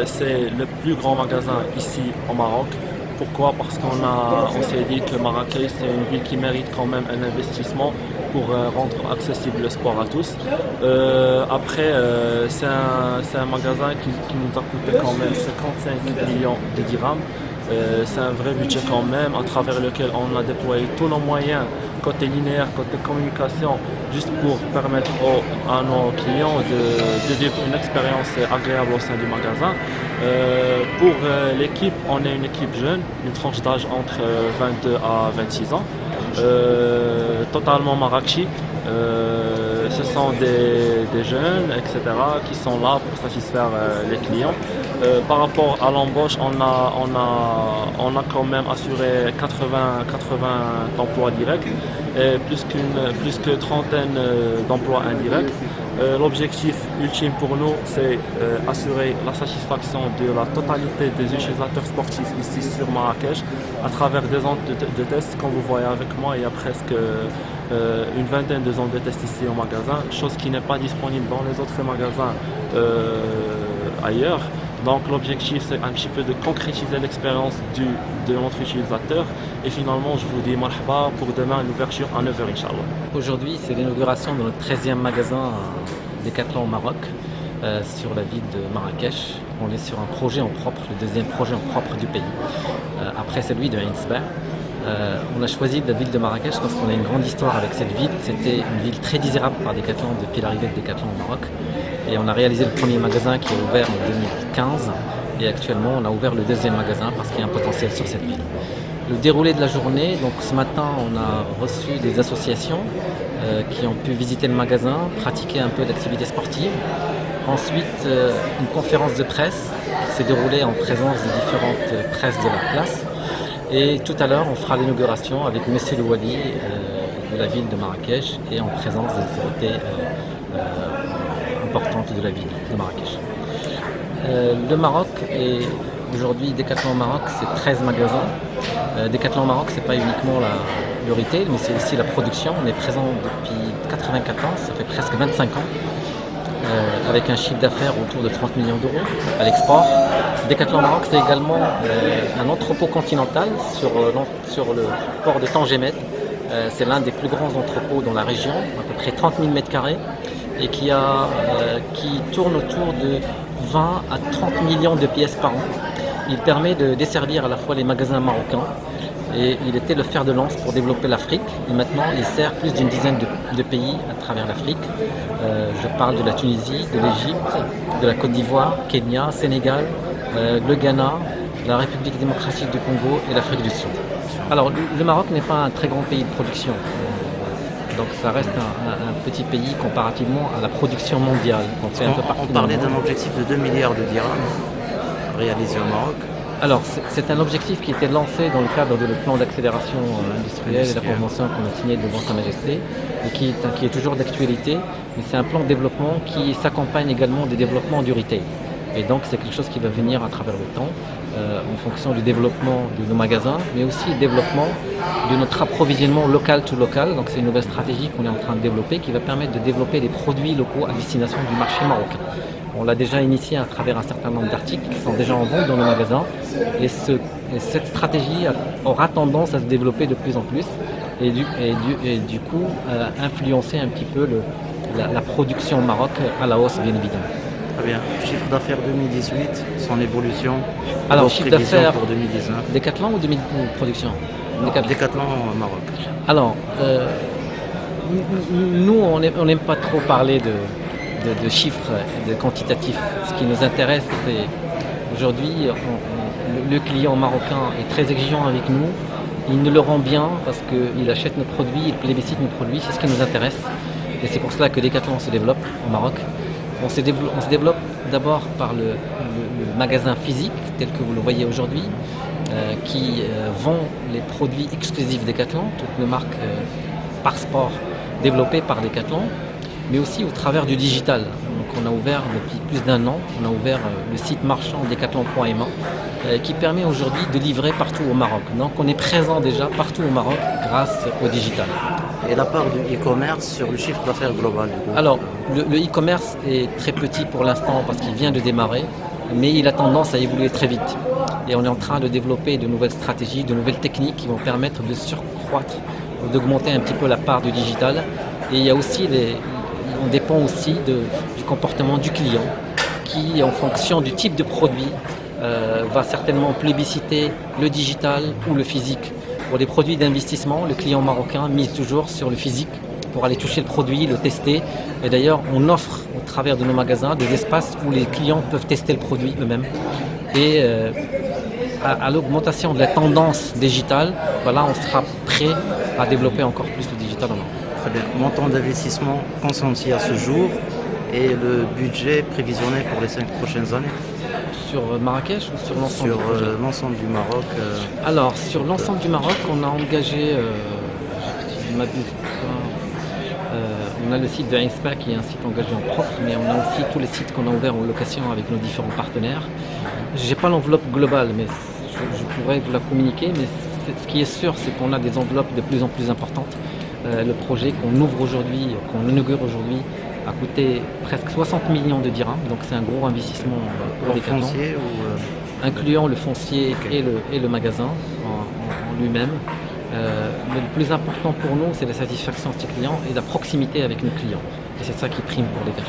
C'est le plus grand magasin ici au Maroc. Pourquoi? Parce on s'est dit que Marrakech c'est une ville qui mérite quand même un investissement pour rendre accessible le sport à tous. C'est un magasin qui nous a coûté quand même 55 millions de dirhams. C'est un vrai budget quand même, à travers lequel on a déployé tous nos moyens, côté linéaire, côté communication, juste pour permettre à nos clients de vivre une expérience agréable au sein du magasin. Pour l'équipe, on est une équipe jeune, une tranche d'âge entre 22 à 26 ans, totalement Marrakchi. Ce sont des jeunes, etc., qui sont là pour satisfaire les clients. Par rapport à l'embauche, on a quand même assuré 80 emplois directs et plus que trentaine d'emplois indirects. L'objectif ultime pour nous, c'est assurer la satisfaction de la totalité des utilisateurs sportifs ici sur Marrakech à travers des zones de tests. Comme vous voyez avec moi, il y a presque une vingtaine de zones de tests ici au magasin, chose qui n'est pas disponible dans les autres magasins ailleurs. Donc l'objectif c'est un petit peu de concrétiser l'expérience de notre utilisateur et finalement je vous dis marhaba pour demain l'ouverture à 9h Inch'Allah. Aujourd'hui, c'est l'inauguration de notre 13e magasin Decathlon au Maroc, sur la ville de Marrakech. On est sur un projet en propre, le deuxième projet en propre du pays, après celui de Heinsberg. On a choisi la ville de Marrakech parce qu'on a une grande histoire avec cette ville. C'était une ville très désirable par Decathlon depuis l'arrivée de Decathlon au Maroc. Et on a réalisé le premier magasin qui est ouvert en 2015. Et actuellement, on a ouvert le deuxième magasin parce qu'il y a un potentiel sur cette ville. Le déroulé de la journée, donc ce matin, on a reçu des associations qui ont pu visiter le magasin, pratiquer un peu d'activité sportive. Ensuite, une conférence de presse qui s'est déroulée en présence des différentes presses de la place. Et tout à l'heure, on fera l'inauguration avec Monsieur le Wali de la ville de Marrakech et en présence des autorités importantes de la ville de Marrakech. Le Maroc est aujourd'hui Decathlon au Maroc, c'est 13 magasins. Decathlon au Maroc, c'est pas uniquement le retail, mais c'est aussi la production. On est présent depuis 94, ça fait presque 25 ans. Avec un chiffre d'affaires autour de 30 millions d'euros à l'export. Decathlon Maroc, c'est également un entrepôt continental sur le port de Tangemet. C'est l'un des plus grands entrepôts dans la région, à peu près 30 000 m2, et qui tourne autour de 20 à 30 millions de pièces par an. Il permet de desservir à la fois les magasins marocains, et il était le fer de lance pour développer l'Afrique. Et maintenant, il sert plus d'une dizaine de pays à travers l'Afrique. Je parle de la Tunisie, de l'Égypte, de la Côte d'Ivoire, Kenya, Sénégal, le Ghana, la République démocratique du Congo et l'Afrique du Sud. Alors, le Maroc n'est pas un très grand pays de production. Donc ça reste un petit pays comparativement à la production mondiale qu'on fait un peu partout. On parlait d'un objectif de 2 milliards de dirhams réalisé au Maroc. Alors, c'est un objectif qui était lancé dans le cadre de le plan d'accélération industrielle et la convention qu'on a signée devant Sa Majesté et qui est toujours d'actualité. Mais c'est un plan de développement qui s'accompagne également des développements du retail. Et donc, c'est quelque chose qui va venir à travers le temps, en fonction du développement de nos magasins, mais aussi le développement de notre approvisionnement local to local. Donc, c'est une nouvelle stratégie qu'on est en train de développer qui va permettre de développer des produits locaux à destination du marché marocain. On l'a déjà initié à travers un certain nombre d'articles qui sont déjà en vente dans nos magasins et cette stratégie aura tendance à se développer de plus en plus et du coup influencer un petit peu la production au Maroc à la hausse bien évidemment. Très bien. Chiffre d'affaires 2018, son évolution. Alors chiffre d'affaires pour 2019. Decathlon ou production? Decathlon au Maroc. Alors nous on n'aime pas trop parler de chiffres, de quantitatifs. Ce qui nous intéresse, c'est aujourd'hui, le client marocain est très exigeant avec nous. Il nous le rend bien parce qu'il achète nos produits, il plébiscite nos produits, c'est ce qui nous intéresse. Et c'est pour cela que Decathlon se développe au Maroc. On se développe d'abord par le magasin physique, tel que vous le voyez aujourd'hui, qui vend les produits exclusifs Decathlon, toutes les marques par sport développées par Decathlon, mais aussi au travers du digital. Donc on a ouvert depuis plus d'un an, on a ouvert le site marchand decathlon.ma qui permet aujourd'hui de livrer partout au Maroc. Donc on est présent déjà partout au Maroc grâce au digital. Et la part du e-commerce sur le chiffre d'affaires global du coup? Alors le e-commerce est très petit pour l'instant parce qu'il vient de démarrer. mais il a tendance à évoluer très vite. Et on est en train de développer de nouvelles stratégies, de nouvelles techniques qui vont permettre de surcroître, d'augmenter un petit peu la part du digital. Et il y a aussi on dépend aussi du comportement du client qui, en fonction du type de produit, va certainement plébisciter le digital ou le physique. Pour les produits d'investissement, le client marocain mise toujours sur le physique pour aller toucher le produit, le tester. Et d'ailleurs, on offre au travers de nos magasins des espaces où les clients peuvent tester le produit eux-mêmes. Et à l'augmentation de la tendance digitale, voilà, on sera prêt à développer encore plus le digital en Europe. Très bien. Montant d'investissement consenti à ce jour et le budget prévisionné pour les 5 prochaines années Sur Marrakech ou sur l'ensemble du projet ? Sur l'ensemble du Maroc. Alors, sur l'ensemble du Maroc, on a engagé, si je ne m'abuse pas, on a le site de Ainspa qui est un site engagé en propre, mais on a aussi tous les sites qu'on a ouverts en location avec nos différents partenaires. J'ai pas l'enveloppe globale, mais je pourrais vous la communiquer, mais ce qui est sûr, c'est qu'on a des enveloppes de plus en plus importantes. Le projet qu'on ouvre aujourd'hui, qu'on inaugure aujourd'hui, a coûté presque 60 millions de dirhams, donc c'est un gros investissement pour les foncier incluant le foncier et le magasin en lui-même. Mais le plus important pour nous, c'est la satisfaction de ces clients et la proximité avec nos clients. Et c'est ça qui prime pour les gars.